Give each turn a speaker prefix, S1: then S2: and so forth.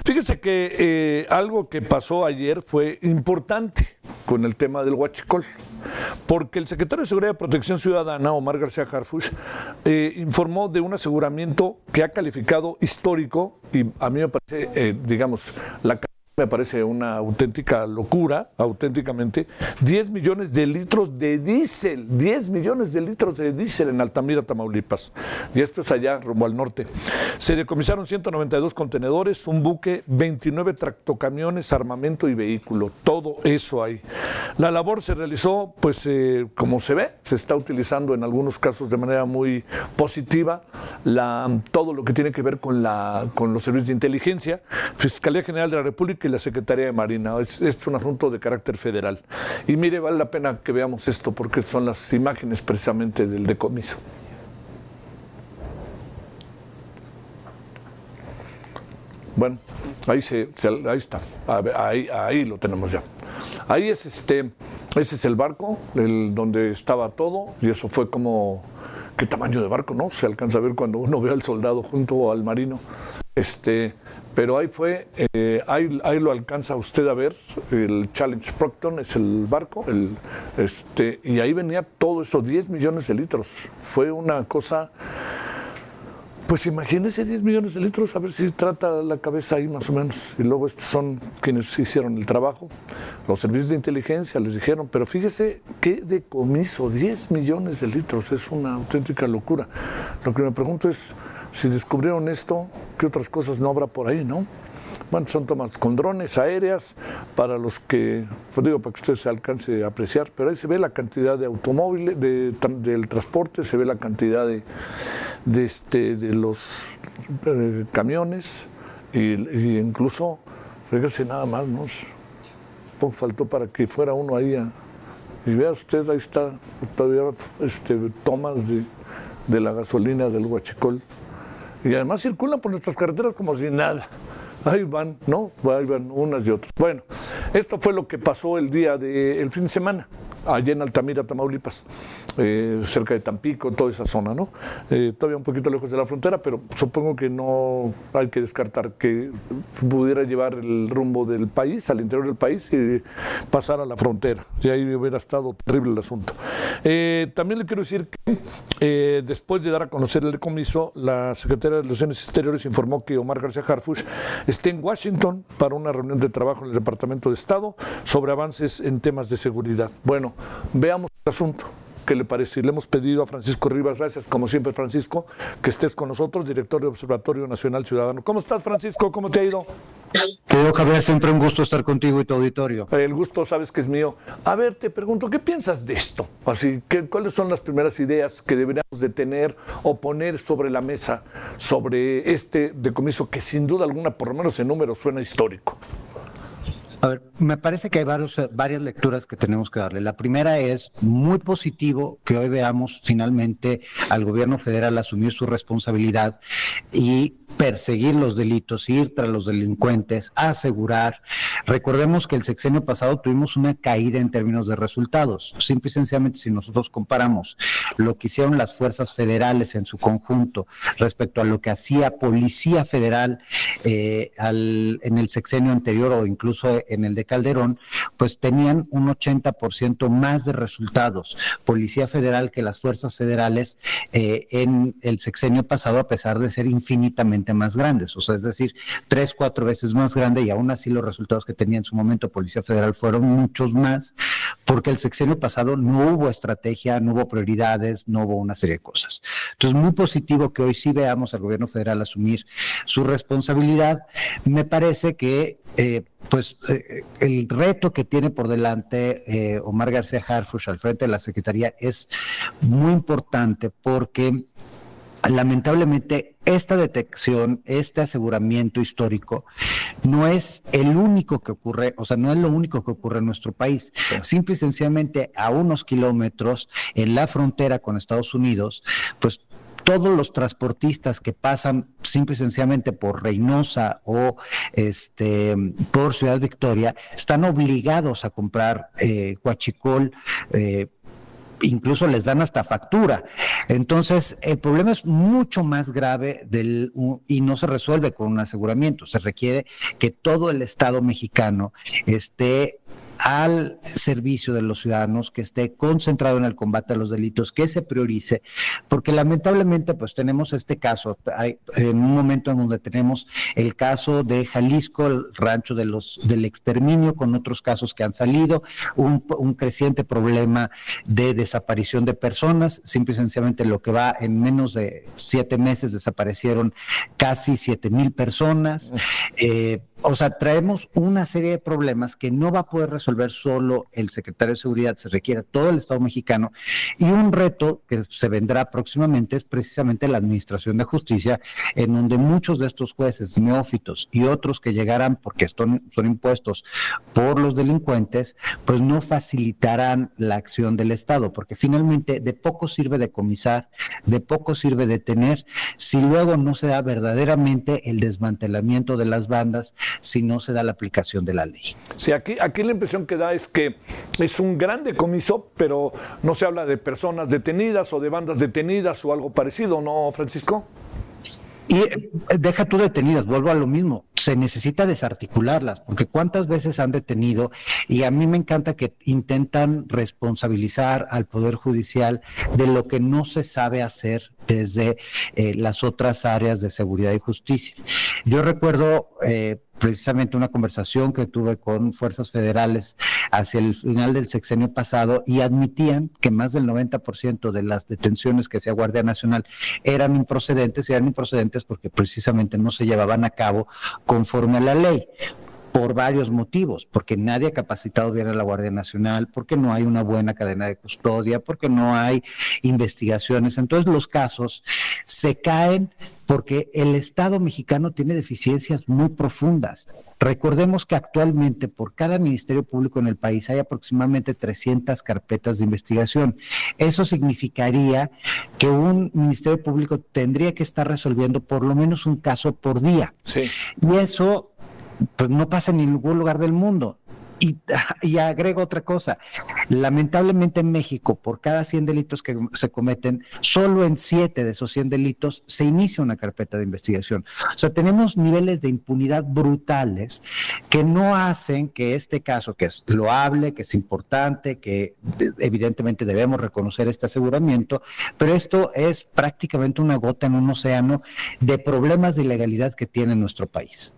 S1: Fíjese que algo que pasó ayer fue importante con el tema del huachicol, porque el secretario de Seguridad y Protección Ciudadana, Omar García Harfuch, informó de un aseguramiento que ha calificado histórico y a mí me parece, me parece una auténtica locura, auténticamente, 10 millones de litros de diésel, 10 millones de litros de diésel en Altamira, Tamaulipas. Y esto es allá, rumbo al norte. Se decomisaron 192 contenedores, un buque, 29 tractocamiones, armamento y vehículo. Todo eso ahí. La labor se realizó, pues, como se ve, se está utilizando en algunos casos de manera muy positiva todo lo que tiene que ver con los servicios de inteligencia, Fiscalía General de la República y la Secretaría de Marina. Es un asunto de carácter federal. Y mire, vale la pena que veamos esto porque son las imágenes precisamente del decomiso. Bueno, ahí está. Ahí lo tenemos ya. Ahí es ese es el barco, donde estaba todo, y eso fue como, ¿qué tamaño de barco, no? Se alcanza a ver cuando uno ve al soldado junto al marino. Pero ahí fue, ahí lo alcanza usted a ver, el Challenge Procton es el barco, y ahí venía todo eso, 10 millones de litros. Fue una cosa, pues imagínese 10 millones de litros, a ver si trata la cabeza ahí más o menos. Y luego estos son quienes hicieron el trabajo, los servicios de inteligencia les dijeron, pero fíjese qué decomiso, 10 millones de litros, es una auténtica locura. Lo que me pregunto es, si descubrieron esto, ¿qué otras cosas no habrá por ahí, no? Bueno, son tomas con drones aéreas, para los que, pues digo, para que usted se alcance a apreciar, pero ahí se ve la cantidad de automóviles, del transporte, se ve la cantidad de los camiones, y incluso, fíjese nada más, ¿no? Poco faltó para que fuera uno ahí y vea usted, ahí está, todavía tomas de la gasolina del huachicol. Y además circulan por nuestras carreteras como si nada. Ahí van, ¿no? Ahí van unas y otras. Bueno, esto fue lo que pasó el fin de semana, allá en Altamira, Tamaulipas, cerca de Tampico, toda esa zona, ¿no? Todavía un poquito lejos de la frontera, pero supongo que no hay que descartar que pudiera llevar el rumbo del país, al interior del país, y pasar a la frontera. Y ahí hubiera estado terrible el asunto. También le quiero decir que después de dar a conocer el decomiso, la Secretaría de Relaciones Exteriores informó que Omar García Harfuch está en Washington para una reunión de trabajo en el Departamento de Estado sobre avances en temas de seguridad. Bueno, veamos el asunto. ¿Qué le parece? Le hemos pedido a Francisco Rivas, gracias como siempre, Francisco, que estés con nosotros, director de Observatorio Nacional Ciudadano. ¿Cómo estás, Francisco? ¿Cómo te ha ido?
S2: Querido Javier, siempre un gusto estar contigo y tu auditorio.
S1: El gusto sabes que es mío. A ver, te pregunto, ¿qué piensas de esto? Así, ¿cuáles son las primeras ideas que deberíamos de tener o poner sobre la mesa sobre este decomiso que sin duda alguna, por lo menos en números, suena histórico?
S2: A ver, me parece que hay varias lecturas que tenemos que darle. La primera es muy positivo que hoy veamos finalmente al gobierno federal asumir su responsabilidad y perseguir los delitos, ir tras los delincuentes, asegurar. Recordemos que el sexenio pasado tuvimos una caída en términos de resultados. Simple y sencillamente, si nosotros comparamos lo que hicieron las fuerzas federales en su conjunto respecto a lo que hacía Policía Federal en el sexenio anterior o incluso en el de Calderón, pues tenían un 80% más de resultados. Policía Federal que las fuerzas federales en el sexenio pasado, a pesar de ser infinitamente más grandes, o sea, es decir, 3-4 veces más grande, y aún así los resultados que tenía en su momento Policía Federal fueron muchos más, porque el sexenio pasado no hubo estrategia, no hubo prioridades, no hubo una serie de cosas. Entonces, muy positivo que hoy sí veamos al gobierno federal asumir su responsabilidad. Me parece que el reto que tiene por delante Omar García Harfuch al frente de la Secretaría es muy importante, porque lamentablemente esta detección, este aseguramiento histórico no es el único que ocurre, o sea, no es lo único que ocurre en nuestro país. Sí. Simple y sencillamente a unos kilómetros en la frontera con Estados Unidos, pues todos los transportistas que pasan simple y sencillamente por Reynosa o por Ciudad Victoria están obligados a comprar huachicol incluso les dan hasta factura. Entonces, el problema es mucho más grave y no se resuelve con un aseguramiento. Se requiere que todo el Estado mexicano esté al servicio de los ciudadanos, que esté concentrado en el combate a los delitos, que se priorice, porque lamentablemente pues tenemos este caso, en un momento en donde tenemos el caso de Jalisco, el rancho del exterminio, con otros casos que han salido, un creciente problema de desaparición de personas, simple y sencillamente lo que va en menos de 7 meses desaparecieron casi 7,000 personas, o sea, traemos una serie de problemas que no va a poder resolver solo el secretario de Seguridad, se requiere todo el Estado mexicano, y un reto que se vendrá próximamente es precisamente la Administración de Justicia, en donde muchos de estos jueces neófitos y otros que llegarán porque son impuestos por los delincuentes, pues no facilitarán la acción del Estado, porque finalmente de poco sirve decomisar, de poco sirve detener, si luego no se da verdaderamente el desmantelamiento de las bandas, si no se da la aplicación de la ley.
S1: Sí, aquí la impresión que da es que es un gran decomiso, pero no se habla de personas detenidas o de bandas detenidas o algo parecido, ¿no, Francisco?
S2: Y deja tú detenidas, vuelvo a lo mismo, se necesita desarticularlas, porque cuántas veces han detenido, y a mí me encanta que intentan responsabilizar al Poder Judicial de lo que no se sabe hacer desde las otras áreas de seguridad y justicia. Yo recuerdo precisamente una conversación que tuve con fuerzas federales hacia el final del sexenio pasado, y admitían que más del 90% de las detenciones que hacía Guardia Nacional eran improcedentes porque precisamente no se llevaban a cabo conforme a la ley, por varios motivos, porque nadie ha capacitado bien a la Guardia Nacional, porque no hay una buena cadena de custodia, porque no hay investigaciones. Entonces los casos se caen porque el Estado mexicano tiene deficiencias muy profundas. Recordemos que actualmente por cada ministerio público en el país hay aproximadamente 300 carpetas de investigación. Eso significaría que un ministerio público tendría que estar resolviendo por lo menos un caso por día.
S1: Sí.
S2: Y eso pues no pasa en ningún lugar del mundo. Y agrego otra cosa, lamentablemente en México, por cada 100 delitos que se cometen, solo en 7 de esos 100 delitos se inicia una carpeta de investigación. O sea, tenemos niveles de impunidad brutales que no hacen que este caso, que es loable, que es importante, que evidentemente debemos reconocer este aseguramiento, pero esto es prácticamente una gota en un océano de problemas de ilegalidad que tiene nuestro país.